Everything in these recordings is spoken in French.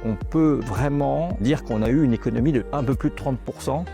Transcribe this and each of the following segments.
on peut vraiment dire qu'on a eu une économie de un peu plus de 30%.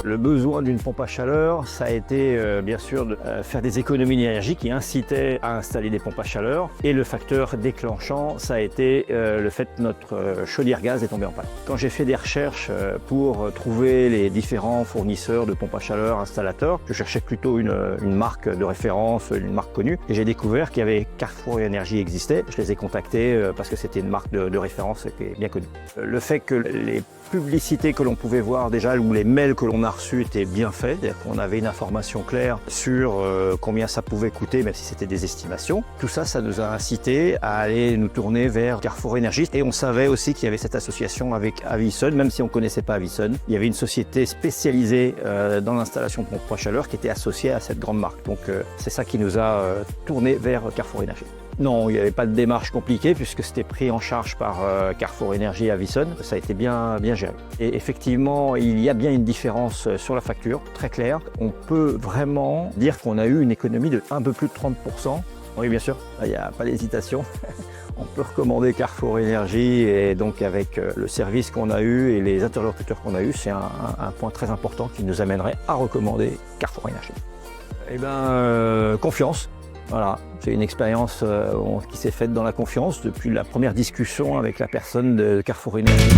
Le besoin d'une pompe à chaleur, ça a été bien sûr de faire des économies d'énergie qui incitaient à installer des pompes à chaleur. Et le facteur déclenchant, ça a été le fait que notre chaudière gaz est tombée en panne. Quand j'ai fait des recherches pour trouver les différents fournisseurs de pompes à chaleur, installateurs, je cherchais plutôt une marque de référence, une marque connue. Et j'ai découvert qu'il y avait Carrefour Énergie existait. Je les ai contactés parce que c'était une marque de référence qui est bien connue. Le fait que les publicités que l'on pouvait voir déjà ou les mails que l'on a reçus étaient bien faits, c'est-à-dire qu'on avait une information claire sur combien ça pouvait coûter, même si c'était des estimations. Tout ça, ça nous a incité à aller nous tourner vers Carrefour Énergie. Et on savait aussi qu'il y avait cette association avec Avison, même si on ne connaissait pas Avison. Il y avait une société spécialisée dans l'installation de pompes à chaleur qui était associée à cette grande marque. Donc c'est ça qui nous a tourné vers Carrefour Énergie. Non, il n'y avait pas de démarche compliquée puisque c'était pris en charge par Carrefour Énergie et Avison. Ça a été bien géré. Et effectivement, il y a bien une différence sur la facture, très claire. On peut vraiment dire qu'on a eu une économie de un peu plus de 30%. Oui, bien sûr, il n'y a pas d'hésitation. On peut recommander Carrefour Énergie et donc avec le service qu'on a eu et les interlocuteurs qu'on a eu, c'est un point très important qui nous amènerait à recommander Carrefour Énergie. Eh bien, confiance. Voilà, c'est une expérience qui s'est faite dans la confiance depuis la première discussion avec la personne de Carrefour Énergie.